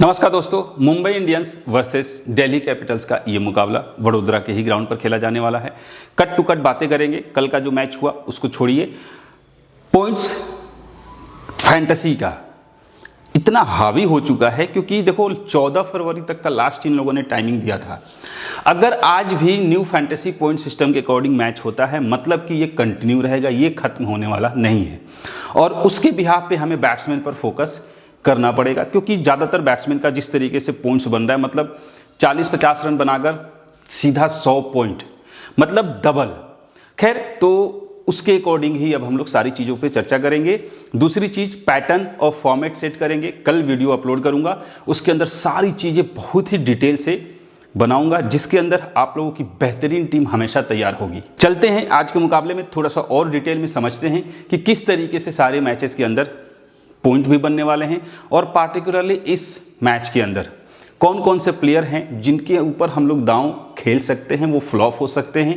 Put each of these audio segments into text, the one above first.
नमस्कार दोस्तों, Mumbai Indians versus Delhi Capitals का ये मुकाबला वडोदरा के ही ग्राउंड पर खेला जाने वाला है। कट टू कट बातें करेंगे। कल का जो मैच हुआ उसको छोड़िए। पॉइंट्स फैंटेसी का इतना हावी हो चुका है क्योंकि देखो 14 फरवरी तक का लास्ट इन लोगों ने टाइमिंग दिया था। अगर आज भी न्यू फैंटेसी पॉइंट सिस्टम के अकॉर्डिंग मैच होता है मतलब कि ये कंटिन्यू रहेगा, ये खत्म होने वाला नहीं है। और उसके बिहाफ पे हमें बैट्समैन पर फोकस करना पड़ेगा क्योंकि ज़्यादातर बैट्समैन का जिस तरीके से पॉइंट्स बन रहा है मतलब 40-50 रन बनाकर सीधा 100 पॉइंट मतलब डबल। खैर, तो उसके अकॉर्डिंग ही अब हम लोग सारी चीज़ों पे चर्चा करेंगे। दूसरी चीज़, पैटर्न और फॉर्मेट सेट करेंगे। कल वीडियो अपलोड करूंगा, उसके अंदर सारी चीज़ें बहुत ही डिटेल से बनाऊंगा जिसके अंदर आप लोगों की बेहतरीन टीम हमेशा तैयार होगी। चलते हैं आज के मुकाबले में थोड़ा सा और डिटेल में समझते हैं कि किस तरीके से सारे मैचेस के अंदर पॉइंट भी बनने वाले हैं और पार्टिकुलरली इस मैच के अंदर कौन कौन से प्लेयर हैं जिनके ऊपर हम लोग दांव खेल सकते हैं, वो फ्लॉप हो सकते हैं,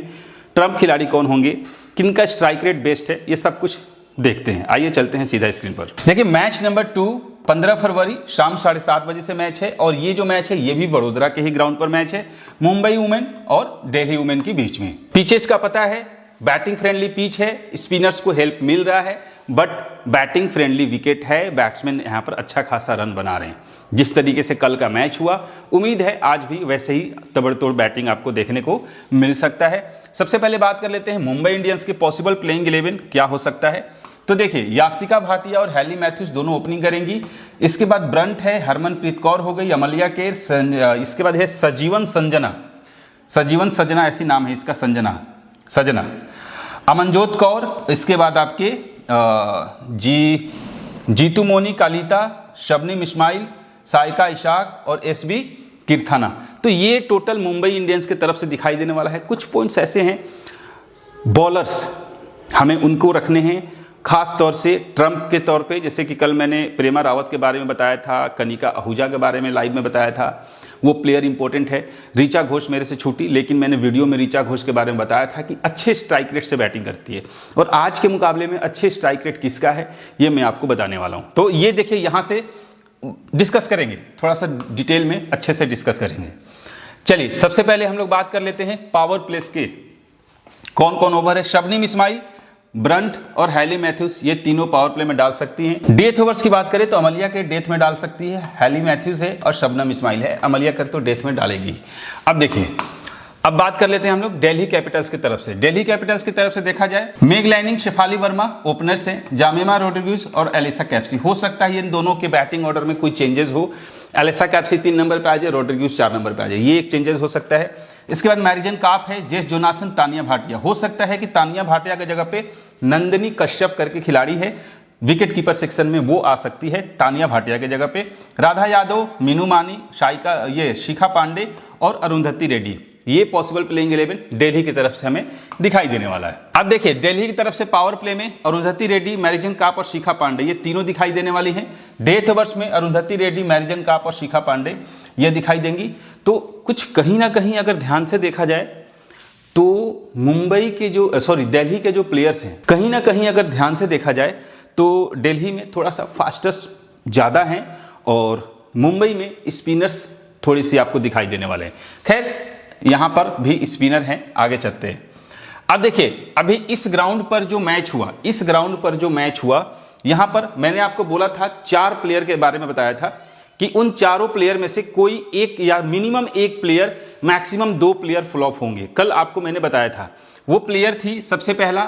ट्रम्प खिलाड़ी कौन होंगे, किनका स्ट्राइक रेट बेस्ट है, ये सब कुछ देखते हैं। आइए चलते हैं सीधा स्क्रीन पर। देखिए, मैच नंबर 2 15 फरवरी शाम 7:30 बजे से मैच है और ये जो मैच है ये भी वडोदरा के ही ग्राउंड पर मैच है, मुंबई वुमेन और दिल्ली वुमेन के बीच में। पिचेज का पता है, बैटिंग फ्रेंडली पिच है, स्पिनर्स को हेल्प मिल रहा है, बट बैटिंग फ्रेंडली विकेट है। बैट्समैन यहां पर अच्छा खासा रन बना रहे हैं। जिस तरीके से कल का मैच हुआ, उम्मीद है आज भी वैसे ही तबड़तोड़ बैटिंग आपको देखने को मिल सकता है। सबसे पहले बात कर लेते हैं मुंबई इंडियंस के पॉसिबल प्लेइंग 11 क्या हो सकता है। तो देखिए, यास्तिका भाटिया और हैली मैथ्यूज दोनों ओपनिंग करेंगी। इसके बाद ब्रंट है, हरमनप्रीत कौर हो गई, अमलिया केर, इसके बाद है सजीवन सजना ऐसी नाम है इसका, सजना, अमनजोत कौर, इसके बाद आपके जीतू मोनी कालिता, शबनीम इस्माइल, साइका इशाक और एसबी किरथाना। तो ये टोटल मुंबई इंडियंस की तरफ से दिखाई देने वाला है। कुछ पॉइंट्स ऐसे हैं, बॉलर्स हमें उनको रखने हैं खास तौर से ट्रम्प के तौर पे, जैसे कि कल मैंने प्रेमा रावत के बारे में बताया था, कनिका आहूजा के बारे में लाइव में बताया था, वो प्लेयर इंपॉर्टेंट है। ऋचा घोष मेरे से छूटी, लेकिन मैंने वीडियो में ऋचा घोष के बारे में बताया था कि अच्छे स्ट्राइक रेट से बैटिंग करती है और आज के मुकाबले में अच्छे स्ट्राइक रेट किसका है ये मैं आपको बताने वाला हूं। तो ये देखिए, यहां से डिस्कस करेंगे, थोड़ा सा डिटेल में अच्छे से डिस्कस करेंगे। चलिए, सबसे पहले हम लोग बात कर लेते हैं पावर प्लेस के कौन कौन ओवर है। शबनीम इस्माइल, ब्रंट और हैली मैथ्यूज ये तीनों पावर प्ले में डाल सकती हैं। डेथ ओवर्स की बात करें तो अमलिया के डेथ में डाल सकती है, हैली मैथ्यूज है और शबनम इस्माइल है। अमलिया कर तो डेथ में डालेगी। अब देखिए, अब बात कर लेते हैं हम लोग दिल्ली कैपिटल्स की तरफ से। दिल्ली कैपिटल्स की तरफ से देखा जाए, मेग लाइनिंग, शेफाली वर्मा ओपनर से, जामिमा रोड्रिग्यूज और एलिसा कैप्सी। हो सकता है इन दोनों के बैटिंग ऑर्डर में कोई चेंजेस हो, एलिसा कैप्सी 3 नंबर पे आ जाए, रोड्रिग्यूज 4 नंबर पे आ जाए, ये एक चेंजेस हो सकता है। इसके बाद मैरिजन काप है, जेस जोनासन, तानिया भाटिया। हो सकता है कि तानिया भाटिया की जगह पे नंदिनी कश्यप करके खिलाड़ी है, विकेट कीपर सेक्शन में वो आ सकती है तानिया भाटिया की जगह पे। राधा यादव, मीनू मानी, शिखा पांडे और अरुंधति रेड्डी, ये पॉसिबल प्लेइंग 11 दिल्ली की तरफ से हमें दिखाई देने वाला है। अब देखिए, दिल्ली की तरफ से पावर प्ले में अरुंधति रेड्डी, मैरिजन काप और शिखा पांडे ये तीनों दिखाई देने वाली हैं। डेथ ओवर्स में अरुंधति रेड्डी, मैरिजन काप और शिखा पांडे ये दिखाई देंगी। तो कुछ कहीं ना कहीं अगर ध्यान से देखा जाए तो दिल्ली के जो प्लेयर्स हैं, कहीं ना कहीं अगर ध्यान से देखा जाए तो दिल्ली में थोड़ा सा फास्टेस्ट ज्यादा हैं और मुंबई में स्पिनर्स थोड़ी सी आपको दिखाई देने वाले हैं। खैर, यहां पर भी स्पिनर हैं, आगे चलते हैं। अब देखिए, अभी इस ग्राउंड पर जो मैच हुआ, यहां पर मैंने आपको बोला था 4 प्लेयर के बारे में बताया था कि उन चारों प्लेयर में से कोई एक या मिनिमम एक प्लेयर, मैक्सिमम 2 प्लेयर फ्लॉप होंगे। कल आपको मैंने बताया था। वो प्लेयर थी सबसे पहला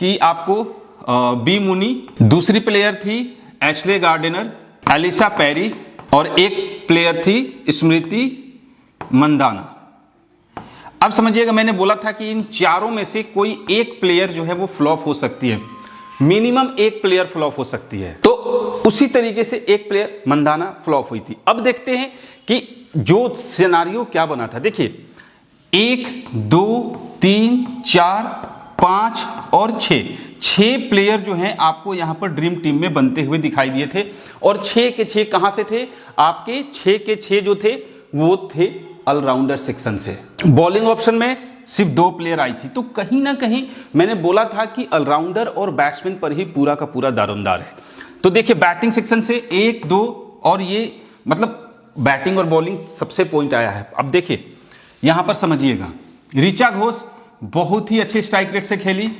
कि आपको बी मुनी, दूसरी प्लेयर थी एशले गार्डनर, एलिसा पेरी और एक प्लेयर थी स्मृति मंदाना। अब समझिएगा, मैंने बोला था कि इन चारों में से कोई एक प्लेयर जो है वो फ्लॉप हो सकती है, मिनिमम एक प्लेयर फ्लॉप हो सकती है। तो उसी तरीके से एक प्लेयर मंदाना फ्लॉप हुई थी। अब देखते हैं कि जो सिनेरियो क्या बना था। देखिए, 1 2 3 4 5 और 6 प्लेयर जो हैं आपको यहां पर ड्रीम टीम में बनते हुए दिखाई दिए थे और 6 के 6 कहां से थे? आपके 6 के 6 जो थे वो थे ऑलराउंडर सेक्शन से। बॉलिंग ऑप्शन में सिर्फ 2 प्लेयर आई थी। तो कहीं ना कहीं मैंने बोला था कि ऑलराउंडर और बैट्समैन पर ही पूरा का पूरा दारोमदार है। तो देखिए, बैटिंग सेक्शन से 1 2 और ये मतलब बैटिंग और बॉलिंग सबसे पॉइंट आया है। अब देखिए यहां पर समझिएगा, ऋचा घोष बहुत ही अच्छे स्ट्राइक रेट से खेली,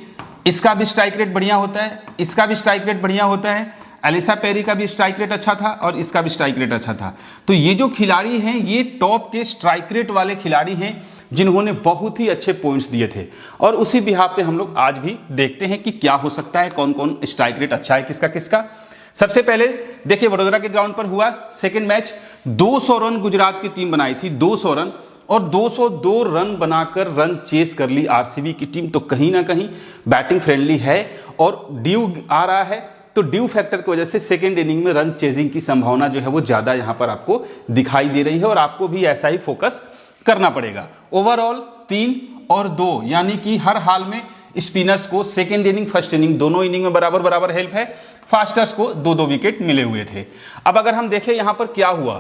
इसका भी स्ट्राइक रेट बढ़िया होता है, इसका भी स्ट्राइक रेट बढ़िया होता है, एलिसा पेरी का भी स्ट्राइक रेट अच्छा था और इसका भी स्ट्राइक रेट अच्छा था। तो ये जो खिलाड़ी हैं ये टॉप के स्ट्राइक रेट वाले खिलाड़ी हैं जिन्होंने बहुत ही अच्छे पॉइंट्स दिए थे। और उसी बिहाफ पे हम लोग आज भी देखते हैं कि क्या हो सकता है, कौन कौन स्ट्राइक रेट अच्छा है किसका किसका। सबसे पहले देखिए वडोदरा के ग्राउंड पर हुआ सेकंड मैच, 200 रन गुजरात की टीम बनाई थी, 200 रन, और 202 रन बनाकर रन चेस कर ली आरसीबी की टीम। तो कहीं ना कहीं बैटिंग फ्रेंडली है और ड्यू आ रहा है, तो ड्यू फैक्टर की वजह से सेकेंड इनिंग में रन चेजिंग की संभावना जो है वो ज्यादा यहां पर आपको दिखाई दे रही है और आपको भी ऐसा ही फोकस करना पड़ेगा। ओवरऑल 3 और 2 यानी कि हर हाल में स्पिनर्स को सेकेंड इनिंग फर्स्ट इनिंग दोनों इनिंग में बराबर बराबर हेल्प है, फास्टर्स को 2-2 विकेट मिले हुए थे। अब अगर हम देखें यहां पर क्या हुआ,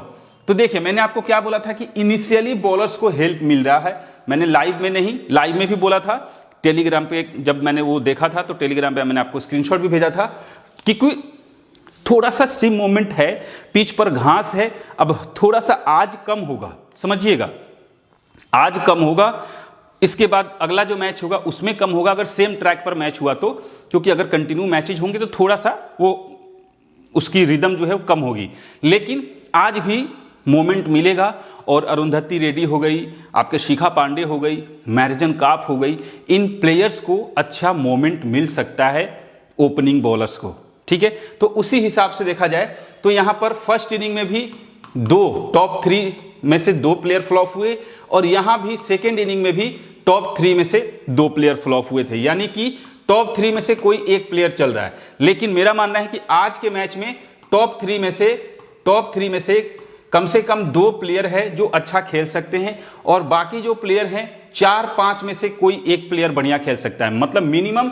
तो देखिए मैंने आपको क्या बोला था कि इनिशियली बॉलर्स को हेल्प मिल रहा है। मैंने लाइव में नहीं, लाइव में भी बोला था, टेलीग्राम पे जब मैंने वो देखा था तो टेलीग्राम पे मैंने आपको स्क्रीनशॉट भी भेजा था कि कोई थोड़ा सा सिम मोमेंट है, पिच पर घास है, अब थोड़ा सा आज कम होगा, समझिएगा आज कम होगा, इसके बाद अगला जो मैच होगा उसमें कम होगा अगर सेम ट्रैक पर मैच हुआ तो, क्योंकि अगर कंटिन्यू मैचेज होंगे तो थोड़ा सा वो उसकी रिदम जो है वो कम होगी। लेकिन आज भी मोमेंट मिलेगा और अरुंधति रेड्डी हो गई, आपके शिखा पांडे हो गई, मैरिजन काफ हो गई, इन प्लेयर्स को अच्छा मोमेंट मिल सकता है ओपनिंग बॉलर्स को, ठीक है। तो उसी हिसाब से देखा जाए तो यहां पर फर्स्ट इनिंग में भी 2 टॉप 3 में से 2 प्लेयर फ्लॉप हुए और यहां भी सेकेंड इनिंग में भी टॉप 3 में से 2 प्लेयर फ्लॉप हुए थे, यानी कि टॉप 3 में से कोई एक प्लेयर चल रहा है। लेकिन मेरा मानना है कि आज के मैच में टॉप 3 में से कम 2 प्लेयर है जो अच्छा खेल सकते हैं और बाकी जो प्लेयर हैं 4-5 में से कोई एक प्लेयर बढ़िया खेल सकता है। मतलब मिनिमम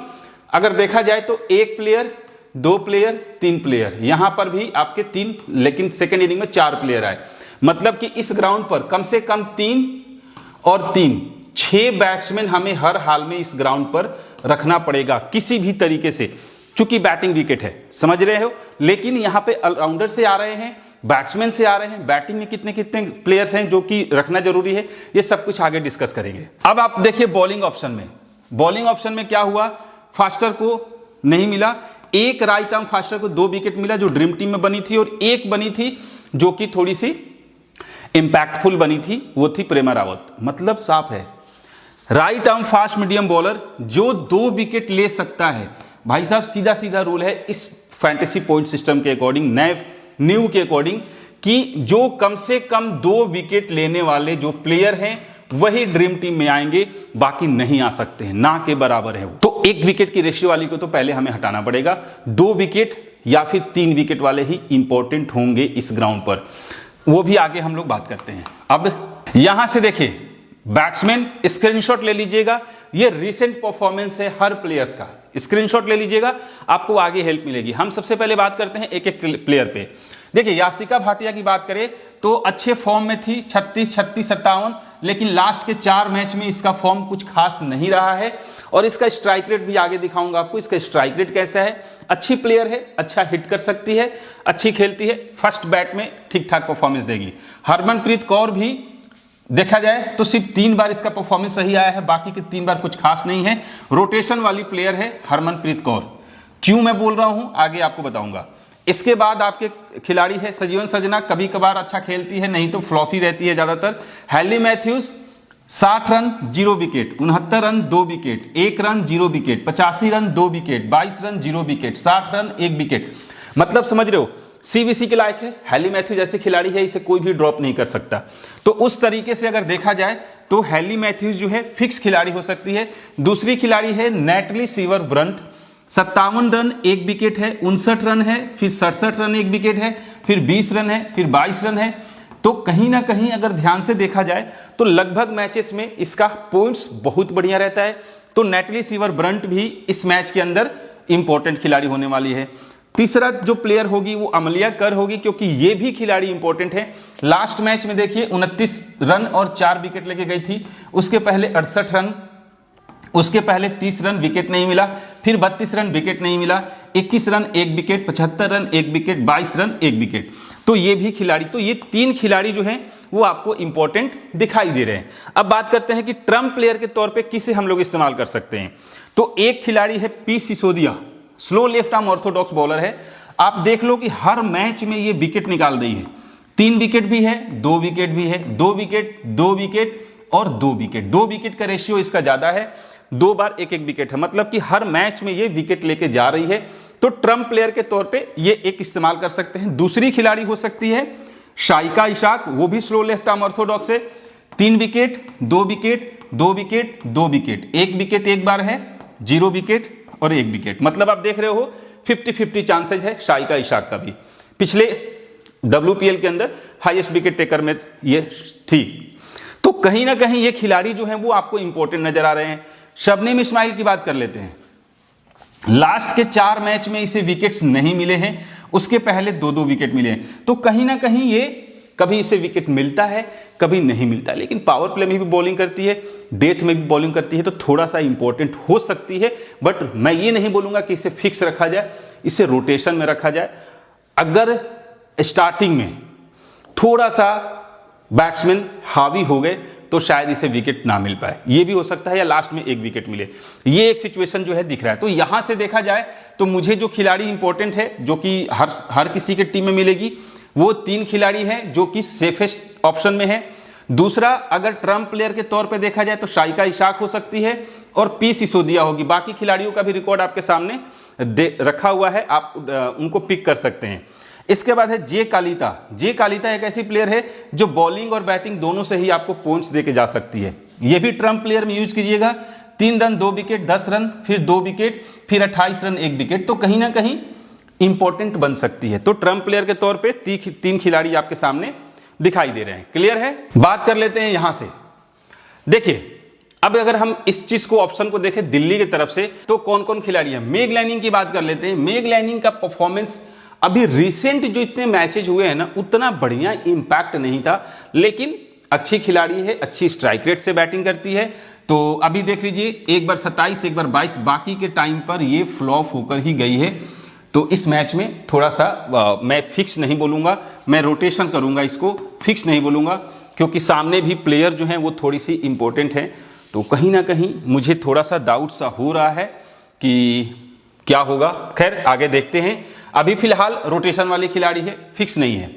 अगर देखा जाए तो 1 प्लेयर, 2 प्लेयर, 3 प्लेयर, यहां पर भी आपके 3, लेकिन सेकेंड इनिंग में 4 प्लेयर आए। मतलब कि इस ग्राउंड पर कम से कम 3 और 3 6 बैट्समैन हमें हर हाल में इस ग्राउंड पर रखना पड़ेगा किसी भी तरीके से, चूंकि बैटिंग विकेट है, समझ रहे हो। लेकिन यहां पे ऑलराउंडर से आ रहे हैं, बैट्समैन से आ रहे हैं, बैटिंग में कितने कितने प्लेयर्स हैं जो कि रखना जरूरी है, ये सब कुछ आगे डिस्कस करेंगे। अब आप देखिए बॉलिंग ऑप्शन में क्या हुआ, फास्टर को नहीं मिला, एक राइट आर्म फास्टर को 2 विकेट मिला जो ड्रीम टीम में बनी थी और एक बनी थी जो कि थोड़ी सी इंपैक्टफुल बनी थी, वो थी प्रेमा रावत। मतलब साफ है, right arm fast medium bowler जो 2 विकेट ले सकता है, भाई साहब सीधा सीधा रूल है इस फैंटेसी पॉइंट सिस्टम के अकॉर्डिंग, न्यू के अकॉर्डिंग, कि जो कम से कम 2 विकेट लेने वाले जो प्लेयर हैं वही ड्रीम टीम में आएंगे, बाकी नहीं आ सकते हैं, ना के बराबर है वो। तो 1 विकेट की रेशियो वाली को तो पहले हमें हटाना पड़ेगा, 2 विकेट या फिर 3 विकेट वाले ही इंपॉर्टेंट होंगे इस ग्राउंड पर, वो भी आगे हम लोग बात करते हैं। अब यहां से देखिए बैट्समैन, स्क्रीनशॉट ले लीजिएगा, ये रिसेंट परफॉर्मेंस है हर प्लेयर्स का, स्क्रीनशॉट ले लीजिएगा, आपको आगे हेल्प मिलेगी। हम सबसे पहले बात करते हैं एक एक प्लेयर पे। देखिए यास्तिका भाटिया की बात करें तो अच्छे फॉर्म में थी, 36, 36, 57, लेकिन लास्ट के 4 मैच में इसका फॉर्म कुछ खास नहीं रहा है और इसका स्ट्राइक रेट भी आगे दिखाऊंगा आपको, इसका स्ट्राइक रेट कैसा है। अच्छी प्लेयर है, अच्छा हिट कर सकती है, अच्छी खेलती है, फर्स्ट बैट में ठीक ठाक परफॉर्मेंस देगी। हरमनप्रीत कौर भी देखा जाए तो सिर्फ 3 बार इसका परफॉर्मेंस सही आया है, बाकी के 3 बार कुछ खास नहीं है। रोटेशन वाली प्लेयर है हरमनप्रीत कौर, क्यों मैं बोल रहा हूं आगे आपको बताऊंगा। इसके बाद आपके खिलाड़ी है सजीवन सजना, कभी कभार अच्छा खेलती है, नहीं तो फ्लॉप ही रहती है ज्यादातर। Hayley Matthews 60 run 0 wicket, 69 run 2 wicket, 1 run 0 wicket, 85 run 2 wicket, 22 run 0 wicket, 60 run 1 wicket. मतलब समझ रहे हो सीवीसी के लायक है। हैली मैथ्यू जैसे खिलाड़ी है, इसे कोई भी ड्रॉप नहीं कर सकता। तो उस तरीके से अगर देखा जाए तो हैली मैथ्यूज जो है फिक्स खिलाड़ी हो सकती है। दूसरी खिलाड़ी है neatly sewer Brunt, 57 run 1 wicket है, 59 रन है, फिर 67 रन 1 विकेट है, फिर 20 रन है, फिर 22 रन है। तो कहीं ना कहीं अगर ध्यान से देखा जाए तो लगभग मैचेस में इसका पॉइंट्स बहुत बढ़िया रहता है। तो नेटली सीवर ब्रंट भी इस मैच के अंदर इंपॉर्टेंट खिलाड़ी होने वाली है। तीसरा जो प्लेयर होगी वो अमलिया कर होगी, क्योंकि ये भी खिलाड़ी इंपॉर्टेंट है। लास्ट मैच में देखिए 29 रन और 4 विकेट लेके गई थी, उसके पहले 68 रन उसके पहले 30 रन विकेट नहीं मिला, फिर 32 रन विकेट नहीं मिला, 21 run 1 wicket, 75 run 1 wicket, 22 run 1 wicket. तो ये भी खिलाड़ी, तो ये 3 खिलाड़ी जो हैं वो आपको इंपॉर्टेंट दिखाई दे रहे हैं। अब बात करते हैं कि ट्रम्प प्लेयर के तौर पे किसे हम लोग इस्तेमाल कर सकते हैं। तो एक खिलाड़ी है P Sisodia, slow left arm Orthodox bowler है। आप देख लो कि हर मैच में ये विकेट निकाल रही है, 3 विकेट भी है, 2 विकेट भी है, 2 विकेट, 2 विकेट और 2 विकेट। 2 विकेट का रेशियो इसका ज्यादा है, 2 बार 1-1 विकेट है, मतलब कि हर मैच में ये विकेट लेके जा रही है। तो ट्रम्प प्लेयर के तौर पे ये एक इस्तेमाल कर सकते हैं। दूसरी खिलाड़ी हो सकती है शाइका इशाक, वो भी स्लो लेफ्ट आर्म ऑर्थोडॉक्स है। 3 wicket, 2 wicket, 2 wicket, 2 wicket, 1 wicket एक बार है, 0 विकेट और 1 विकेट। मतलब आप देख रहे हो 50-50 चांसेज है शाइका इशाक का भी। पिछले WPL के अंदर हाईएस्ट विकेट टेकर में ये थी। तो कहीं ना कहीं ये खिलाड़ी जो है वो आपको इंपॉर्टेंट नजर आ रहे हैं। शबनम इस्माइल की बात कर लेते हैं। लास्ट के 4 मैच में इसे विकेट्स नहीं मिले हैं, उसके पहले 2-2 विकेट मिले हैं। तो कहीं ना कहीं ये कभी इसे विकेट मिलता है, कभी नहीं मिलता है। लेकिन पावर प्ले में भी बॉलिंग करती है, डेथ में भी बॉलिंग करती है, तो थोड़ा सा इंपॉर्टेंट हो सकती है। बट मैं ये नहीं बोलूंगा कि इसे फिक्स रखा जाए, इसे रोटेशन में रखा जाए। अगर स्टार्टिंग में थोड़ा सा बैट्समैन हावी हो गए तो शायद इसे विकेट ना मिल पाए, ये भी हो सकता है, या लास्ट में 1 विकेट मिले। ये एक सिचुएशन जो है दिख रहा है। तो यहां से देखा जाए तो मुझे जो खिलाड़ी इंपॉर्टेंट है, जो कि हर किसी के टीम में मिलेगी, वो 3 खिलाड़ी हैं जो कि सेफेस्ट ऑप्शन में है। दूसरा, अगर ट्रम्प प्लेयर के तौर पे देखा जाए तो शाइका इशाक हो सकती है और पी सिसोदिया होगी। बाकी खिलाड़ियों का भी रिकॉर्ड आपके सामने रखा हुआ है, आप उनको पिक कर सकते हैं। इसके बाद है जे कालिता। जे कालिता एक ऐसी प्लेयर है जो बॉलिंग और बैटिंग दोनों से ही आपको पॉइंट्स देके जा सकती है। ये भी ट्रम्प प्लेयर में यूज कीजिएगा। 3 रन 2 विकेट, 10 रन, फिर 2 विकेट, फिर 28 रन 1 विकेट। तो कहीं ना कहीं इंपॉर्टेंट बन सकती है। तो ट्रम्प प्लेयर के तौर पे 3 खिलाड़ी आपके सामने दिखाई दे रहे हैं। क्लियर है? बात कर लेते हैं यहां से। देखिए, अब अगर हम इस चीज को ऑप्शन को देखें दिल्ली की तरफ से, तो कौन कौन खिलाड़ी है। मेग लैनिंग की बात कर लेते हैं। मेग लैनिंग का परफॉर्मेंस अभी रिसेंट जो इतने मैचेज हुए हैं ना, उतना बढ़िया इंपैक्ट नहीं था, लेकिन अच्छी खिलाड़ी है, अच्छी स्ट्राइक रेट से बैटिंग करती है। तो अभी देख लीजिए, एक बार 27, एक बार 22, बाकी के टाइम पर ये फ्लॉप होकर ही गई है। तो इस मैच में थोड़ा सा मैं फिक्स नहीं बोलूंगा, मैं रोटेशन करूंगा, इसको फिक्स नहीं बोलूंगा, क्योंकि सामने भी प्लेयर जो हैं वो थोड़ी सी इंपॉर्टेंट है। तो कहीं ना कहीं मुझे थोड़ा सा डाउट सा हो रहा है कि क्या होगा। खैर, आगे देखते हैं। अभी फिलहाल रोटेशन वाली खिलाड़ी है, फिक्स नहीं है।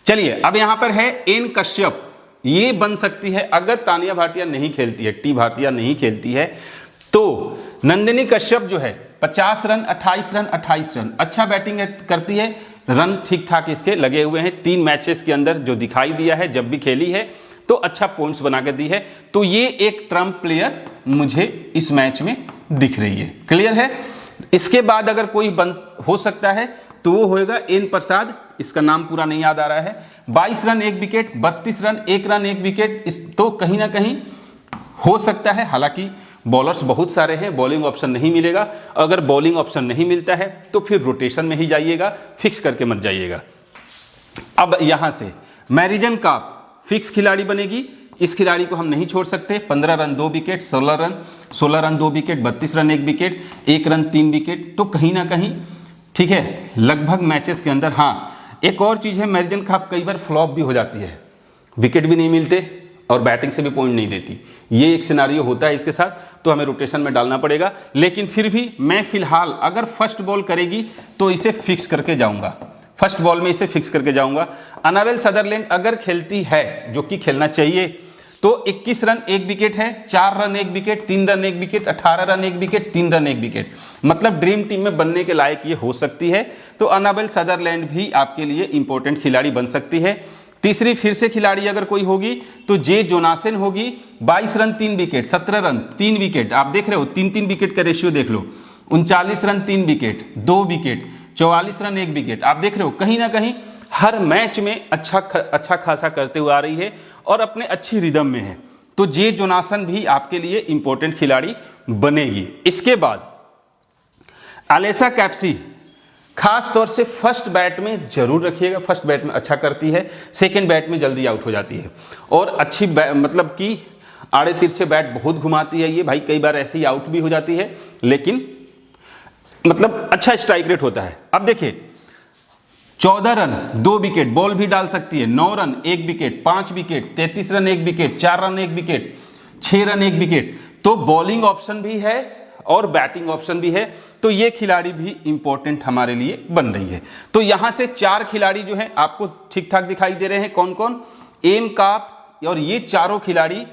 चलिए, अब यहां पर है एन कश्यप। ये बन सकती है अगर तानिया भाटिया नहीं खेलती है, टी भाटिया नहीं खेलती है, तो नंदिनी कश्यप जो है 50 रन, 28 रन, 28 रन, अच्छा बैटिंग करती है। रन ठीक ठाक इसके लगे हुए हैं। 3 मैचेस के अंदर जो दिखाई दिया है, जब भी खेली है तो अच्छा पॉइंट्स बना के दी है। तो ये एक ट्रम्प प्लेयर मुझे इस मैच में दिख रही है। क्लियर है? इसके बाद अगर कोई हो सकता है तो वो होएगा एन प्रसाद। इसका नाम पूरा नहीं याद आ रहा है। 22 run 1 wicket, 32 run 1 run 1 wicket. तो कहीं ना कहीं हो सकता है। हालांकि बॉलर्स बहुत सारे हैं, बॉलिंग ऑप्शन नहीं मिलेगा। अगर बॉलिंग ऑप्शन नहीं मिलता है तो फिर रोटेशन में ही जाइएगा, फिक्स करके मत जाइएगा। अब यहां से मैरिजन काप फिक्स खिलाड़ी बनेगी। इस खिलाड़ी को हम नहीं छोड़ सकते। 15 run 2 wicket, 16 run 2 wicket, 32 run 1 wicket, 1 run 3 wicket. तो कहीं ना कहीं ठीक है, लगभग मैचेस के अंदर। हाँ, एक और चीज है, मैरिजन काप कई बार फ्लॉप भी हो जाती है, विकेट भी नहीं मिलते और बैटिंग से भी पॉइंट नहीं देती। ये एक सिनारियो होता है इसके साथ, तो हमें रोटेशन में डालना पड़ेगा। लेकिन फिर भी मैं फिलहाल अगर फर्स्ट बॉल करेगी तो इसे फिक्स करके जाऊंगा, फर्स्ट बॉल में इसे फिक्स करके जाऊंगा। अनाबेल सदरलैंड अगर खेलती है, जो कि खेलना चाहिए, तो 21 रन 1 विकेट है, 4 run 1 wicket, 3 run 1 wicket, 18 run 1 wicket, 3 run 1 wicket. मतलब ड्रीम टीम में बनने के लायक ये हो सकती है। तो अनाबेल सदरलैंड भी आपके लिए इंपॉर्टेंट खिलाड़ी बन सकती है। तीसरी फिर से खिलाड़ी अगर कोई होगी तो जे जोनासन होगी। 22 रन 3 विकेट, 17 रन 3 विकेट। आप देख रहे हो 3-3 विकेट का रेशियो देख लो। 39 run 3 wicket, 2 wicket, 44 run 1 wicket. आप देख रहे हो कहीं ना कहीं हर मैच में अच्छा खासा करते हुए आ रही है और अपने अच्छी रिदम में है। तो जे जोनासन भी आपके लिए इंपॉर्टेंट खिलाड़ी बनेगी। इसके बाद अलेसा कैप्सी, खास तौर से फर्स्ट बैट में जरूर रखिएगा। फर्स्ट बैट में अच्छा करती है, सेकंड बैट में जल्दी आउट हो जाती है और अच्छी मतलब कि आड़े तिरछे बैट बहुत घुमाती है ये भाई, कई बार ऐसी आउट भी हो जाती है, लेकिन मतलब अच्छा स्ट्राइक रेट होता है। अब देखिए 14 रन 2 विकेट, बॉल भी डाल सकती है, 9 run 1 wicket, 5 wicket, 33 run 1 wicket, 4 run 1 wicket, 6 run 1 wicket. तो बॉलिंग ऑप्शन भी है और बैटिंग ऑप्शन भी है, तो ये खिलाड़ी भी इंपॉर्टेंट हमारे लिए बन रही है। तो यहां से 4 खिलाड़ी जो है आपको ठीक ठाक दिखाई दे रहे हैं। कौन कौन? एम काप, और ये चारों खिलाड़ी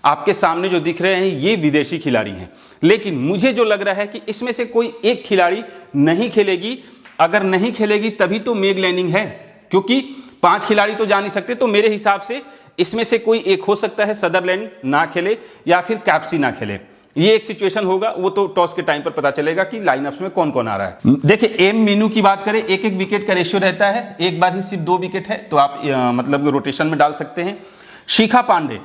आपके सामने जो दिख रहे हैं ये विदेशी खिलाड़ी हैं। लेकिन मुझे जो लग रहा है कि इसमें से कोई एक खिलाड़ी नहीं खेलेगी। अगर नहीं खेलेगी तभी तो मेग लैनिंग है, क्योंकि 5 खिलाड़ी तो जा नहीं सकते। तो मेरे हिसाब से इसमें से कोई एक हो सकता है, सदरलैंड ना खेले या फिर कैप्सी ना खेले। ये एक सिचुएशन होगा, वो तो टॉस के टाइम पर पता चलेगा कि लाइनअप्स में कौन कौन आ रहा है। देखिए एम मीनू की बात करें, एक विकेट का रेशियो रहता है, एक बार ही सिर्फ 2 विकेट है, तो आप मतलब रोटेशन में डाल सकते हैं। शिखा पांडे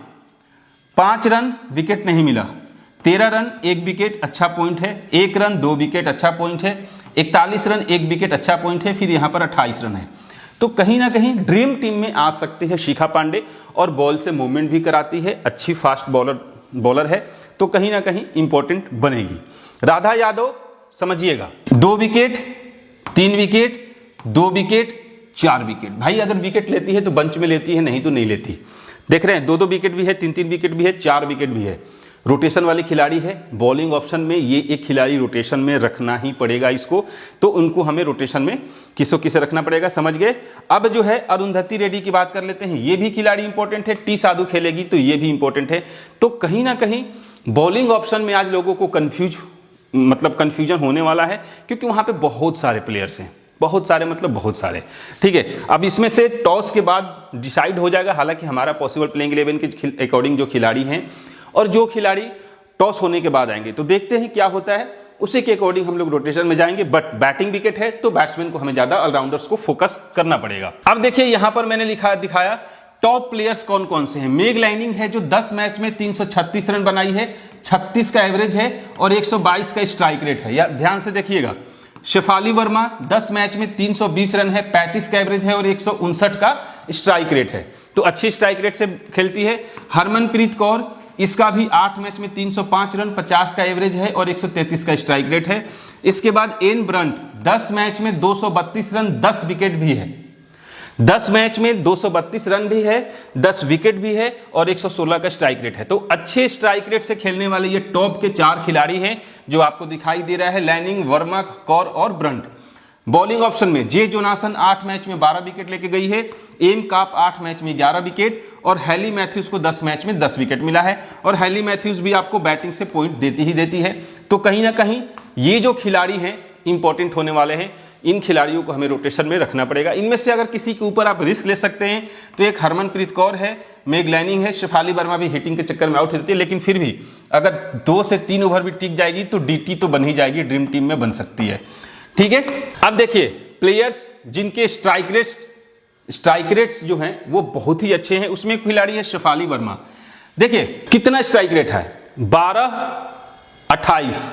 5 रन, विकेट नहीं मिला, 13 रन 1 विकेट, अच्छा पॉइंट है, 1 रन 2 विकेट, अच्छा पॉइंट है, 41 रन 1 विकेट, अच्छा पॉइंट है, फिर यहां पर 28 रन है। तो कहीं ना कहीं ड्रीम टीम में आ सकते हैं शिखा पांडे, और बॉल से मूवमेंट भी कराती है, अच्छी फास्ट बॉलर है, तो कहीं ना कहीं इंपॉर्टेंट बनेगी। राधा यादव समझिएगा 2 विकेट, 3 विकेट, 2 विकेट, 4 विकेट। भाई अगर विकेट लेती है तो बंच में लेती है, नहीं तो नहीं लेती। देख रहे हैं 2-2 विकेट भी है, 3-3 विकेट भी है, 4 विकेट भी है। रोटेशन वाली खिलाड़ी है, बॉलिंग ऑप्शन में ये एक खिलाड़ी रोटेशन में रखना ही पड़ेगा इसको, तो उनको हमें रोटेशन में किसो किसे रखना पड़ेगा, समझ गए। अब जो है अरुंधति रेड्डी की बात कर लेते हैं, ये भी खिलाड़ी इंपॉर्टेंट है। टी साधु खेलेगी तो ये भी इंपॉर्टेंट है। तो कहीं ना कहीं बॉलिंग ऑप्शन में आज लोगों को कंफ्यूजन होने वाला है, क्योंकि वहां पे बहुत सारे प्लेयर्स हैं, बहुत सारे मतलब बहुत सारे। ठीक है, अब इसमें से टॉस के बाद डिसाइड हो जाएगा। हालांकि हमारा पॉसिबल प्लेइंग 11 के अकॉर्डिंग जो खिलाड़ी हैं और जो खिलाड़ी टॉस होने के बाद आएंगे, तो देखते हैं क्या होता है, उसी के अकॉर्डिंग हम लोग रोटेशन में जाएंगे। बट बैटिंग विकेट है तो बैट्समैन को हमें ज्यादा ऑलराउंडर्स को फोकस करना पड़ेगा। अब देखिए यहां पर मैंने दिखाया टॉप प्लेयर्स कौन कौन से हैं। मेग लाइनिंग है जो 10 मैच में 336 रन बनाई है, 36 का एवरेज है और 122 का स्ट्राइक रेट है। या ध्यान से देखिएगा, शेफाली वर्मा 10 मैच में 320 रन है, 35 का एवरेज है और 159 का स्ट्राइक रेट है, तो अच्छी स्ट्राइक रेट से खेलती है। हरमनप्रीत कौर, इसका भी 8 मैच में 305 रन, 50 का एवरेज है और 133 का स्ट्राइक रेट है। इसके बाद एन ब्रंट 10 मैच में 232 रन, 10 विकेट भी है, 10 मैच में 232 रन भी है, 10 विकेट भी है और 116 का स्ट्राइक रेट है। तो अच्छे स्ट्राइक रेट से खेलने वाले ये टॉप के 4 खिलाड़ी हैं जो आपको दिखाई दे रहा है, लैनिंग, वर्मा, कौर और ब्रंट। बॉलिंग ऑप्शन में जे जोनासन 8 मैच में 12 विकेट लेके गई है, एम काप 8 मैच में 11 विकेट और हैली मैथ्यूज को 10 मैच में 10 विकेट मिला है। और हैली मैथ्यूज भी आपको बैटिंग से पॉइंट देती ही देती है। तो कहीं ना कहीं ये जो खिलाड़ी हैं इंपॉर्टेंट होने वाले हैं, इन खिलाड़ियों को हमें रोटेशन में रखना पड़ेगा। इनमें से अगर किसी के ऊपर आप रिस्क ले सकते हैं तो एक हरमनप्रीत कौर है, मेग लाइनिंग है, शेफाली वर्मा भी हिटिंग के चक्कर में आउट हो जाती है, लेकिन फिर भी अगर 2 से 3 ओवर भी टिक जाएगी तो डीटी तो बन ही जाएगी, ड्रीम टीम में बन सकती है। ठीक है, अब देखिए प्लेयर्स जिनके स्ट्राइक रेट्स जो हैं वो बहुत ही अच्छे हैं, उसमें एक खिलाड़ी है शेफाली वर्मा। देखिए कितना स्ट्राइक रेट है, 12-28,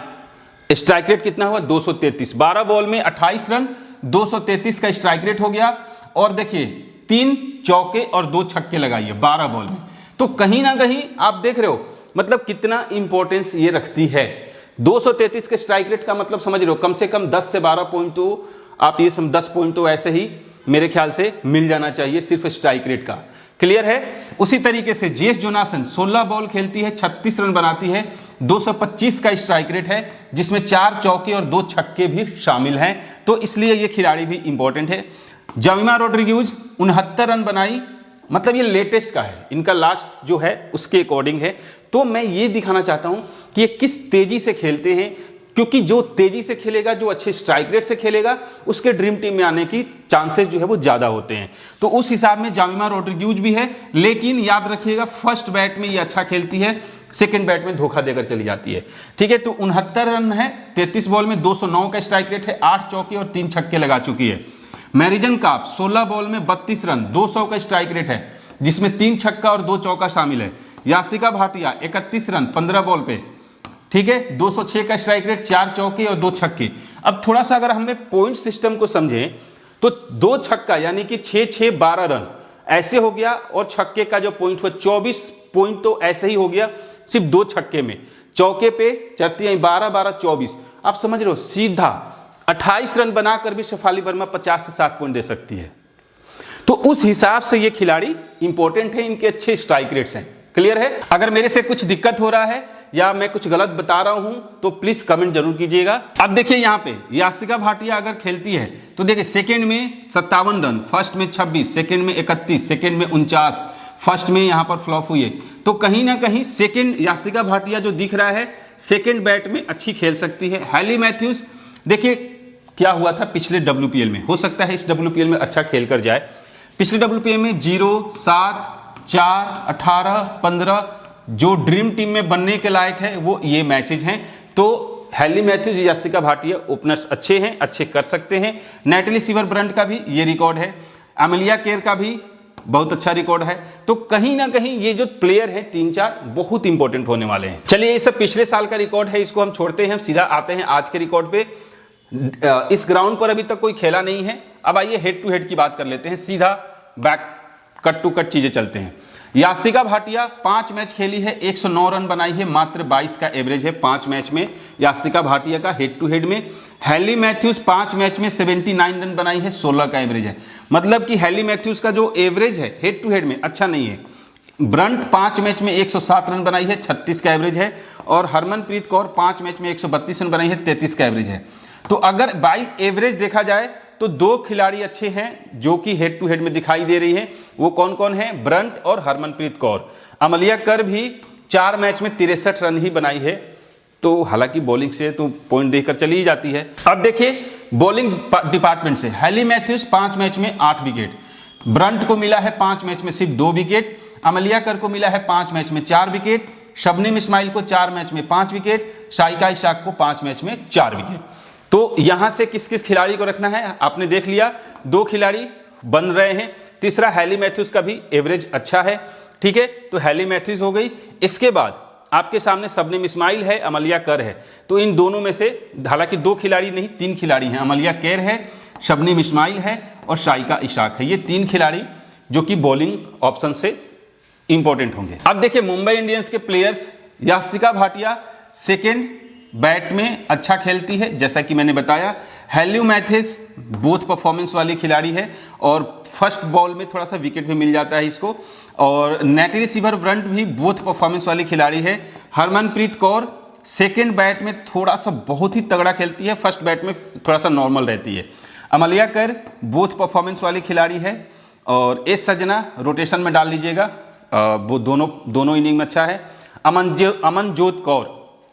स्ट्राइक रेट कितना हुआ 233, 12 बॉल में 28 रन, 233 का स्ट्राइक रेट हो गया। और देखिए 3 चौके और 2 छक्के लगाइए 12 बॉल में, तो कहीं ना कहीं आप देख रहे हो मतलब कितना इंपॉर्टेंस ये रखती है। 233 के स्ट्राइक रेट का मतलब समझ रहे हो, कम से कम 10 से 12 पॉइंट तो आप ये 10 पॉइंट तो ऐसे ही मेरे ख्याल से मिल जाना चाहिए सिर्फ स्ट्राइक रेट का। क्लियर है। उसी तरीके से जेस जोनासन 16 बॉल खेलती है, 36 रन बनाती है, 225 का स्ट्राइक रेट है, जिसमें 4 चौके और 2 छक्के भी शामिल हैं, तो इसलिए ये खिलाड़ी भी इंपॉर्टेंट है। जमीमा रोड्रिग्यूज 69 रन बनाई, मतलब ये लेटेस्ट का है, इनका लास्ट जो है उसके अकॉर्डिंग है। तो मैं ये दिखाना चाहता हूं कि ये किस तेजी से खेलते हैं, क्योंकि जो तेजी से खेलेगा, जो अच्छे स्ट्राइक रेट से खेलेगा, उसके ड्रीम टीम में आने की चांसेस जो है वो ज्यादा होते हैं। तो उस हिसाब में जमीमा रोड्रिग्यूज भी है, लेकिन याद रखिएगा फर्स्ट बैट में ये अच्छा खेलती है, सेकंड बैट में धोखा देकर चली जाती है। ठीक है, तो 69 रन है, 33 बॉल में 209 का स्ट्राइक रेट है, 8 चौके और 3 छक्के लगा चुकी है। मैरिजन काप 16 बॉल में 32 रन, 200 का स्ट्राइक रेट है, जिसमें 3 छक्का और 2 चौका शामिल है। यास्तिका भाटिया 31 रन 15 बॉल पे, ठीक है, 206 का स्ट्राइक रेट, 4 चौके और 2 छक्के। अब थोड़ा सा अगर हमें पॉइंट सिस्टम को समझें तो 2 छक्का यानी कि 6-6 12 रन, ऐसे हो गया, और छक्के का जो पॉइंट हुआ 24 पॉइंट तो ऐसे ही हो गया सिर्फ 2 छक्के में। चौके पे चरती 12 12 24, आप समझ रहे हो, सीधा 28 रन बनाकर भी शेफाली वर्मा 50 से 60 पॉइंट दे सकती है। तो उस हिसाब से ये खिलाड़ी इंपॉर्टेंट है, इनके अच्छे स्ट्राइक रेट्स हैं। क्लियर है? अगर मेरे से कुछ दिक्कत हो रहा है या मैं कुछ गलत बता रहा हूं तो प्लीज कमेंट जरूर कीजिएगा। अब देखिए यहां पे यास्तिका भाटिया अगर खेलती है तो देखिए सेकंड में 57 रन, फर्स्ट में 26, सेकंड में 31, सेकंड में 49, फर्स्ट में यहां पर फ्लॉप हुई है। तो कहीं ना कहीं सेकंड यास्तिका भाटिया जो दिख रहा है सेकंड बैट में अच्छी खेल सकती है। हैली मैथ्यूज देखिए क्या हुआ था पिछले WPL में, हो सकता है इस WPL में अच्छा खेल कर जाए। पिछले WPL में 0, 7, 4, 18, 15 जो ड्रीम टीम में बनने के लायक है वो ये मैचेज हैं। तो Hayley Matthews, Yastika Bhatia openers अच्छे हैं, अच्छे कर सकते हैं। नैटली सीवर-ब्रंट का भी ये रिकॉर्ड है, अमेलिया केर का भी बहुत अच्छा रिकॉर्ड है। तो कहीं ना कहीं ये जो प्लेयर हैं 3-4 बहुत इंपॉर्टेंट होने वाले हैं। चलिए ये सब पिछले साल का रिकॉर्ड है, इसको हम छोड़ते हैं, हम सीधा आते हैं आज के रिकॉर्ड पे। इस ग्राउंड पर अभी तक कोई खेला नहीं है। अब आइए हेड टू हेड की बात कर लेते हैं, सीधा बैक कट टू कट चीजें चलते हैं। यास्तिका भाटिया 5 मैच खेली है, 109 रन बनाई है, मात्र 22 का एवरेज है 5 मैच में यास्तिका भाटिया का हेड टू हेड में। हैली मैथ्यूज 5 मैच में 79 रन बनाई है, 16 का एवरेज है। मतलब कि हैली मैथ्यूज का जो एवरेज है हेड टू हेड में अच्छा नहीं है। ब्रंट 5 मैच में 107 रन बनाई है, 36 का एवरेज है। और हरमनप्रीत कौर 5 मैच में 132 रन बनाई है, 33 का एवरेज है। तो अगर बाई एवरेज देखा जाए तो 2 खिलाड़ी अच्छे हैं जो कि हेड टू हेड में दिखाई दे रही हैं। वो कौन कौन है? ब्रंट और हरमनप्रीत कौर। अमलिया कर भी 4 मैच में 63 रन ही बनाई है। तो हालांकि बॉलिंग से तो पॉइंट देकर चली ही जाती है। अब देखिए बॉलिंग डिपार्टमेंट से हैली मैथ्यूज 5 मैच में 8 विकेट, ब्रंट को मिला है 5 मैच में सिर्फ 2 विकेट, अमलिया कर को मिला है 5 मैच में 4 विकेट, शबनम इस्माइल को 4 मैच में 5 विकेट, शाइका इशाक को 5 मैच में 4 विकेट। तो यहां से किस किस खिलाड़ी को रखना है आपने देख लिया, 2 खिलाड़ी बन रहे हैं। तीसरा हैली मैथ्यूज का भी एवरेज अच्छा है, ठीक है, तो हैली मैथ्यूज हो गई। इसके बाद आपके सामने शबनम इस्माइल है, अमलिया कर है। तो इन दोनों में से हालांकि 2 खिलाड़ी नहीं 3 खिलाड़ी हैं, अमलिया केर है, शबनम इस्माइल है और शाइका इशाक है। ये 3 खिलाड़ी जो कि बॉलिंग ऑप्शन से इंपॉर्टेंट होंगे। अब देखिए मुंबई इंडियंस के players, Yastika Bhatia second bat में अच्छा खेलती है जैसा कि मैंने बताया। हैली मैथ्यूज बोथ परफॉर्मेंस वाली खिलाड़ी है और फर्स्ट बॉल में थोड़ा सा विकेट भी मिल जाता है इसको। और नैटली सीवर-ब्रंट भी बोथ परफॉर्मेंस वाली खिलाड़ी है। हरमनप्रीत कौर सेकेंड बैट में थोड़ा सा बहुत ही तगड़ा खेलती है, फर्स्ट बैट में थोड़ा सा नॉर्मल रहती है। अमलिया कर बोथ परफॉर्मेंस वाली खिलाड़ी है। और एस सजना रोटेशन में डाल लीजिएगा, वो दोनों इनिंग में अच्छा है।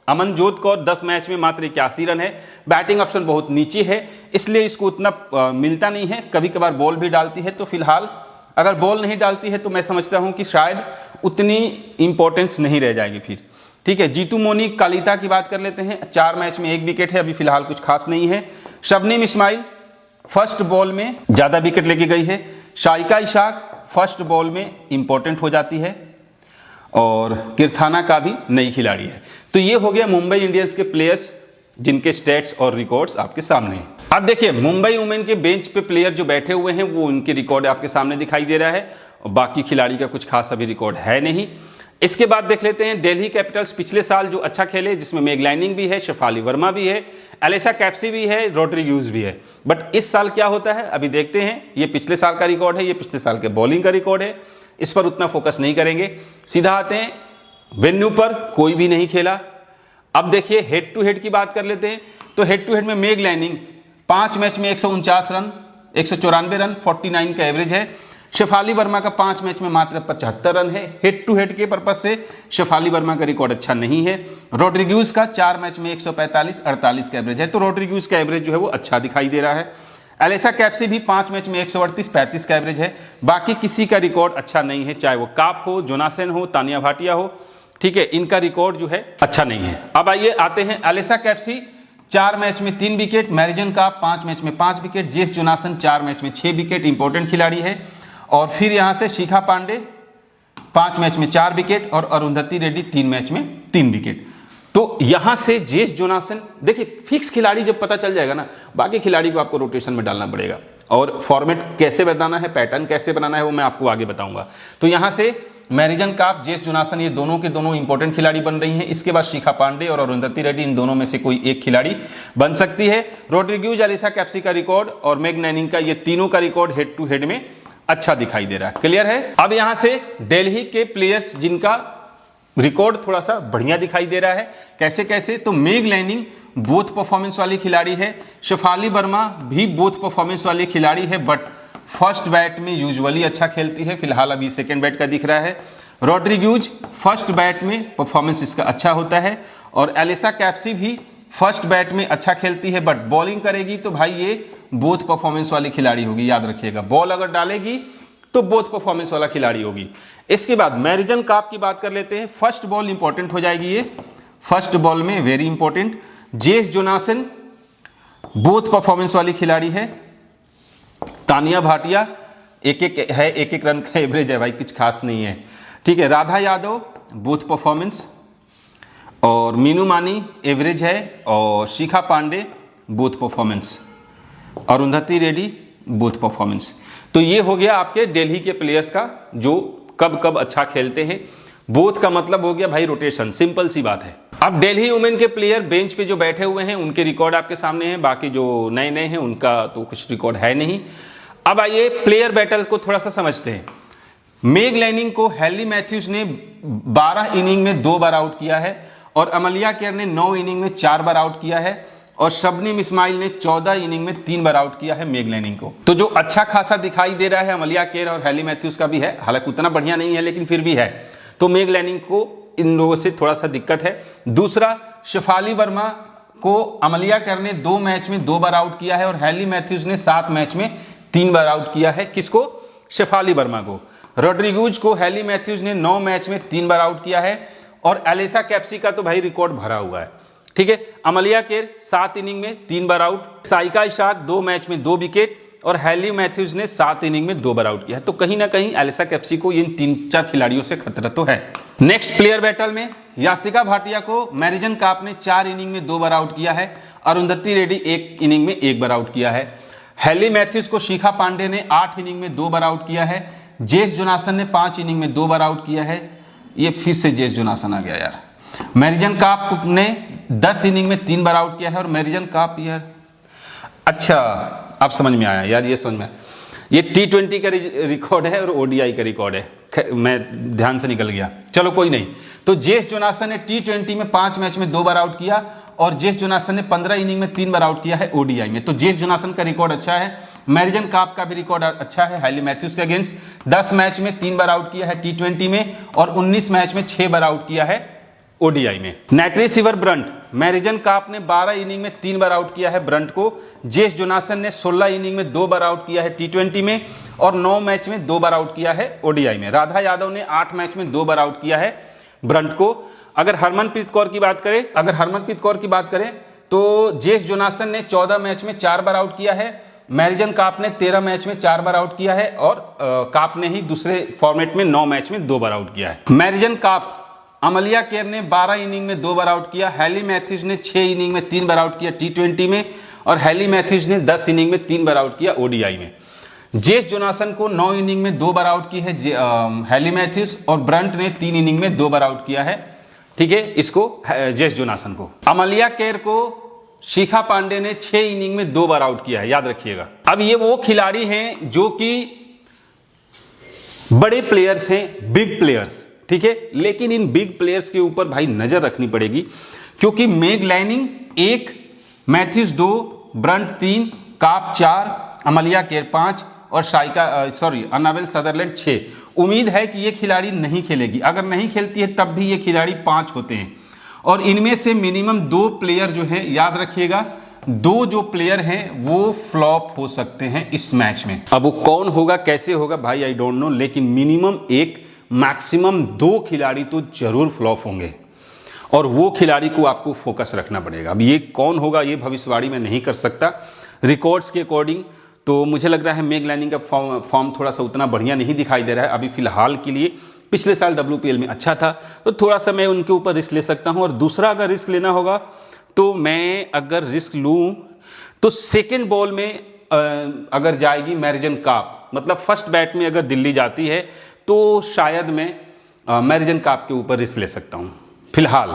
अमनजोत कौर 10 मैच में मात्र 81 रन है। बैटिंग ऑप्शन बहुत नीचे है इसलिए इसको उतना मिलता नहीं है, कभी कभार बॉल भी डालती है। तो फिलहाल अगर बॉल नहीं डालती है तो मैं समझता हूं कि शायद उतनी इंपॉर्टेंस नहीं रह जाएगी फिर, ठीक है। जीतू मोनी कालिता की बात कर लेते हैं, 4 मैच में 1 विकेट है, अभी फिलहाल कुछ खास नहीं है। शबनम इस्माइल फर्स्ट बॉल में ज्यादा विकेट लेके गई है। शाइका इशाक फर्स्ट बॉल में इंपॉर्टेंट हो जाती है और किरथाना का भी नई खिलाड़ी है। तो ये हो गया मुंबई इंडियंस के प्लेयर्स जिनके स्टेट्स और रिकॉर्ड्स आपके सामने हैं। अब देखिए मुंबई वुमेन के बेंच पे प्लेयर जो बैठे हुए हैं वो उनके रिकॉर्ड आपके सामने दिखाई दे रहा है और बाकी खिलाड़ी का कुछ खास अभी रिकॉर्ड है नहीं। इसके बाद देख लेते हैं दिल्ली कैपिटल्स पिछले साल जो अच्छा खेले, जिसमें मेग लाइनिंग भी है, शेफाली वर्मा भी है, एलिसा कैप्सी भी है, रोड्रिग्यूज भी है। बट इस साल क्या होता है अभी देखते हैं। ये पिछले साल का रिकॉर्ड है, ये पिछले साल के बॉलिंग का रिकॉर्ड है, इस पर उतना फोकस नहीं करेंगे। सीधा आते हैं वेन्यू पर, कोई भी नहीं खेला। अब देखिए हेड टू हेड की बात कर लेते हैं। तो हेड टू हेड में मेग लाइनिंग 5 मैच में 149 रन, 194 रन, 49 का एवरेज है। शेफाली वर्मा का 5 मैच में मात्र 75 रन है। हेड टू हेड के पर्पज से शेफाली वर्मा का रिकॉर्ड अच्छा नहीं है। रोड्रिग्यूज का 4 मैच में 145, 48 का एवरेज है। तो रोड्रिग्यूज का एवरेज जो है वो अच्छा दिखाई दे रहा है। एलिसा कैप्सी भी 5 मैच में 138, 35 का एवरेज है। बाकी किसी का रिकॉर्ड अच्छा नहीं है, चाहे वो काप हो, जोनासन हो, तानिया भाटिया हो, ठीक है, इनका रिकॉर्ड जो है अच्छा नहीं है। अब आइए आते हैं एलिसा कैप्सी 4 मैच में 3 विकेट, मैरिजन का 5 मैच में 5 विकेट, जेस जोनासन 4 मैच में 6 विकेट, इंपॉर्टेंट खिलाड़ी है। और फिर यहां से शिखा पांडे 5 मैच में 4 विकेट और अरुंधति रेड्डी 3 मैच में 3 विकेट। तो यहां से जेस जोनासन, देखिए फिक्स खिलाड़ी जब पता चल जाएगा ना, बाकी खिलाड़ी को आपको रोटेशन में डालना पड़ेगा। और फॉर्मेट कैसे बनाना है, पैटर्न कैसे बनाना है, वो मैं आपको आगे बताऊंगा। तो यहां से मैरिजन काप, जेस जोनासन, ये दोनों के दोनों इंपॉर्टेंट खिलाड़ी बन रही हैं। इसके बाद शिखा पांडे और अरुंधति रेड्डी, इन दोनों में से कोई एक खिलाड़ी बन सकती है। रोड्रिग्यूज, अलीसा कैप्सी का रिकॉर्ड और मेग लैनिंग का, ये तीनों का रिकॉर्ड हेड टू हेड में अच्छा दिखाई दे रहा है। क्लियर है। अब यहां से दिल्ली के प्लेयर्स जिनका रिकॉर्ड थोड़ा सा बढ़िया दिखाई दे रहा है, कैसे कैसे, तो मेग लैनिंग बोथ परफॉर्मेंस वाली खिलाड़ी है, शेफाली वर्मा भी बोथ परफॉर्मेंस वाली खिलाड़ी है, बट फर्स्ट बैट में यूजुअली अच्छा खेलती है, फिलहाल अभी सेकंड बैट का दिख रहा है। रोड्रिग्यूज फर्स्ट बैट में परफॉर्मेंस इसका अच्छा होता है, और एलिसा कैप्सी भी फर्स्ट बैट में अच्छा खेलती है, बट बॉलिंग करेगी तो भाई ये बोथ परफॉर्मेंस वाली खिलाड़ी होगी, याद रखिएगा। बॉल अगर डालेगी तो बोथ परफॉर्मेंस वाला खिलाड़ी होगी। इसके बाद मैरिजन काप की बात कर लेते हैं। फर्स्ट बॉल इंपॉर्टेंट हो जाएगी, ये फर्स्ट बॉल में very important. Jess Jonassen both performance वाली खिलाड़ी है। तानिया भाटिया एक एक रन का एवरेज है भाई, कुछ खास नहीं है, ठीक है। राधा यादव बोथ परफॉर्मेंस, और मीनू मानी एवरेज है, और Shikha Pandey both performance, Arundhati Reddy both performance. तो ये हो गया आपके दिल्ली के प्लेयर्स का जो कब कब अच्छा खेलते हैं। बोथ का मतलब हो गया भाई रोटेशन, सिंपल सी बात है। अब दिल्ली वुमेन के प्लेयर बेंच पे जो बैठे हुए हैं उनके रिकॉर्ड आपके सामने हैं, बाकी जो नए नए हैं उनका तो कुछ रिकॉर्ड है नहीं। अब आइए प्लेयर बैटल को थोड़ा सा समझते हैं। मेग लैनिंग को हैली मैथ्यूज ने 12 इनिंग में 2 बार आउट किया है, और अमलिया केर ने 9 इनिंग में 4 बार आउट किया है, और शबनीम इस्माइल ने 14 इनिंग में 3 बार आउट किया है मेग लैनिंग को। तो जो अच्छा खासा दिखाई दे रहा है अमलिया केर और हैली मैथ्यूज का भी है, हालांकि उतना बढ़िया नहीं है लेकिन फिर भी है। तो मेग लैनिंग को इन लोगों से थोड़ा सा दिक्कत है। दूसरा, शेफाली वर्मा को अमलिया केर ने 2 मैच में 2 बार आउट किया है, और हैली मैथ्यूज ने 7 मैच में 3 बार आउट किया है। किसको? शेफाली वर्मा को। रोड्रिग्यूज को हैली मैथ्यूज ने 9 मैच में 3 बार आउट किया है, और एलिसा कैप्सी का तो भाई रिकॉर्ड भरा हुआ है, ठीक है। अमलिया केर 7 इनिंग में 3 बार आउट, साइका इशाक 2 मैच में 2 विकेट, और हैली मैथ्यूज ने 7 इनिंग में 2 बार आउट किया है। तो कहीं ना कहीं एलिसा कैप्सी को इन 3-4 खिलाड़ियों से खतरा तो है। नेक्स्ट प्लेयर बैटल में यास्तिका भाटिया को मैरिजन काप ने 4 इनिंग में 2 बार आउट किया है, अरुंधति रेड्डी 1 इनिंग में 1 बार आउट किया है। हैली मैथ्यूज को शिखा पांडे ने 8 इनिंग में 2 बार आउट किया है। जेस जोनासन ने 5 इनिंग में 2 बार आउट किया है। ये फिर से जेस जोनासन आ गया यार। मैरिजन काप ने 10 इनिंग में 3 बार आउट किया है, और मैरिजन काप यार, अच्छा अब समझ में आया यार, ये समझ में आया। ये T20 का रिकॉर्ड है और ODI का रिकॉर्ड है, मैं ध्यान से निकल गया, चलो कोई नहीं। तो जेस जोनासन ने T20 में 5 मैच में 2 बार आउट किया, और जेस जोनासन ने 15 इनिंग में 3 बार आउट किया है ODI में। तो जेस जोनासन का रिकॉर्ड अच्छा है। मैरिजन काप का भी रिकॉर्ड अच्छा है हैली मैथ्यूज के अगेंस्ट। 10 मैच में 3 बार आउट किया है T20 में, और 19 मैच में 6 बार आउट किया है ODI में। नेटरी सिवर ब्रंट, मैरिजन काप ने 12 इनिंग में 3 बार आउट किया है ब्रंट को। जेस जोनासन ने 16 इनिंग में 2 बार आउट किया है T20 में, और 9 मैच में 2 बार आउट किया है ODI में। राधा यादव ने 8 मैच में 2 बार आउट किया है ब्रंट को। अगर हरमनप्रीत कौर की बात करें तो जेस जोनासन ने 14 मैच में 4 बार आउट किया है। मैरिजन काप ने 13 मैच में 4 बार आउट किया है, और काप ने ही दूसरे फॉर्मेट में 9 मैच में 2 बार आउट किया है। मैरिजन काप अमलिया केर ने 12 इनिंग में 2 बार आउट किया। हैली मैथ्यूज ने 6 इनिंग में 3 बार आउट किया T20 में, और हैली मैथ्यूज ने 10 इनिंग में 3 बार आउट किया ODI में। जेस जोनासन को 9 इनिंग में 2 बार आउट की है हैली मैथ्यूज, और ब्रंट ने 3 इनिंग में 2 बार आउट किया है, ठीक है, इसको जेस जोनासन को। अमलिया केर को शिखा पांडे ने 6 इनिंग में 2 बार आउट किया है, याद रखिएगा। अब ये वो खिलाड़ी हैं जो कि बड़े प्लेयर्स हैं, बिग प्लेयर्स, ठीक है, लेकिन इन बिग प्लेयर्स के ऊपर भाई नजर रखनी पड़ेगी, क्योंकि मेग लैनिंग 1, मैथ्यूज 2, ब्रंट 3, काप 4, अमलिया केर 5, और अन्नाबेल सदरलैंड 6। उम्मीद है कि ये खिलाड़ी नहीं खेलेगी, अगर नहीं खेलती है तब भी ये खिलाड़ी 5 होते हैं, और इनमें से मिनिमम 2 प्लेयर जो है, याद रखिएगा, 2 जो प्लेयर हैं वो फ्लॉप हो सकते हैं इस मैच में। अब वो कौन होगा, कैसे होगा भाई, आई डोंट नो, लेकिन मिनिमम 1 मैक्सिमम 2 खिलाड़ी तो जरूर फ्लॉप होंगे, और वो खिलाड़ी को आपको फोकस रखना पड़ेगा। अब ये कौन होगा ये भविष्यवाणी में नहीं कर सकता रिकॉर्ड्स के अकॉर्डिंग। तो मुझे लग रहा है मेग लैनिंग का फॉर्म थोड़ा सा उतना बढ़िया नहीं दिखाई दे रहा है अभी फिलहाल के लिए। पिछले साल WPL में अच्छा था, तो थोड़ा सा मैं उनके ऊपर रिस्क ले सकता हूं। और दूसरा, अगर रिस्क लेना होगा तो मैं अगर रिस्क लूं तो सेकेंड बॉल में अगर जाएगी मैरिजन काप, मतलब फर्स्ट बैट में अगर दिल्ली जाती है तो शायद मैं मैरिजन काप के ऊपर रिस्क ले सकता हूं फिलहाल।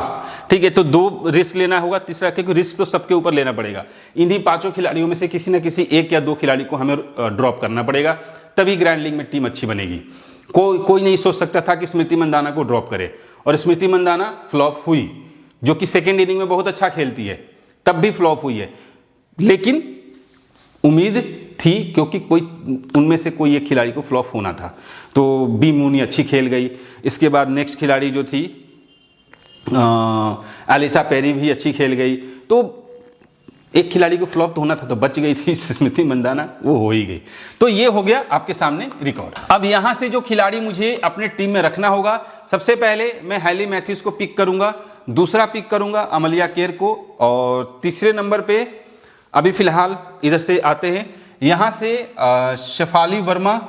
ठीक है, तो 2 रिस्क लेना होगा, तीसरा क्योंकि रिस्क तो सबके ऊपर लेना पड़ेगा। इन्हीं 5 खिलाड़ियों में से किसी न किसी 1 या 2 खिलाड़ी को हमें ड्रॉप करना पड़ेगा, तभी ग्रैंड लीग में टीम अच्छी बनेगी। कोई नहीं सोच सकता था कि स्मृति मंदाना को ड्रॉप करे, और स्मृति मंदाना फ्लॉप हुई, जो कि सेकेंड इनिंग में बहुत अच्छा खेलती है, तब भी फ्लॉप हुई है। लेकिन उम्मीद थी क्योंकि कोई उनमें से कोई एक खिलाड़ी को फ्लॉप होना था, तो बी मूनी अच्छी खेल गई। इसके बाद नेक्स्ट खिलाड़ी जो थी एलिसा पेरी भी अच्छी खेल गई, तो एक खिलाड़ी को फ्लॉप तो होना था, तो बच गई थी स्मृति मंदाना, वो हो ही गई। तो ये हो गया आपके सामने रिकॉर्ड। अब यहां से जो खिलाड़ी मुझे अपने टीम में रखना होगा, सबसे पहले मैं हैली मैथ्यूज को पिक करूंगा, दूसरा पिक करूंगा अमलिया केर को, और तीसरे नंबर पे अभी फिलहाल इधर से आते हैं, यहां से शेफाली वर्मा,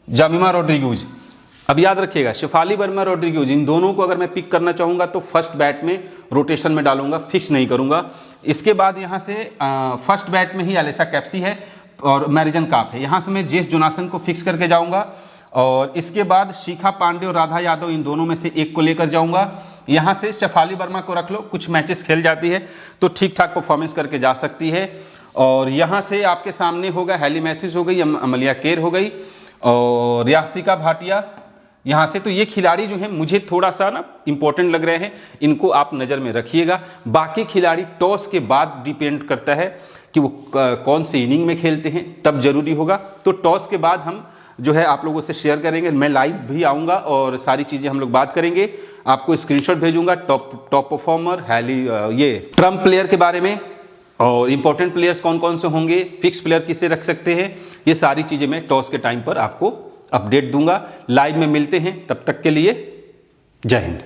जामिमा रोड्रिगेज। अब याद रखिएगा, शेफाली वर्मा, रोड्रिगेज, इन दोनों को अगर मैं पिक करना चाहूंगा तो फर्स्ट बैट में रोटेशन में डालूंगा, फिक्स नहीं करूंगा। इसके बाद यहां से फर्स्ट बैट में ही एलिसा कैप्सी है और मैरिजन काप है, यहां से मैं जेस जोनासन को फिक्स करके जाऊंगा, और इसके बाद शिखा पांडे और राधा यादव, इन दोनों में से एक को लेकर जाऊंगा। यहां से शेफाली वर्मा को रख लो, कुछ मैचेस खेल जाती है तो ठीक ठाक परफॉर्मेंस करके जा सकती है। और यहां से आपके सामने होगा हैली मैथ्यूज हो गई, अमलिया केर हो गई, और रियास्तिका भाटिया यहां से। तो ये खिलाड़ी जो है मुझे थोड़ा सा ना इंपॉर्टेंट लग रहे हैं, इनको आप नजर में रखिएगा। बाकी खिलाड़ी टॉस के बाद डिपेंड करता है कि वो कौन सी इनिंग में खेलते हैं, तब जरूरी होगा। तो टॉस के बाद हम जो है आप लोगों से शेयर करेंगे, मैं लाइव भी आऊंगा और सारी चीजें हम लोग बात करेंगे। आपको स्क्रीनशॉट भेजूंगा टॉप परफॉर्मर, हैली, ये ट्रम्प प्लेयर के बारे में, और इंपॉर्टेंट प्लेयर्स कौन कौन से होंगे, फिक्स प्लेयर किसे रख सकते हैं, ये सारी चीजें मैं टॉस के टाइम पर आपको अपडेट दूंगा। लाइव में मिलते हैं, तब तक के लिए जय हिंद।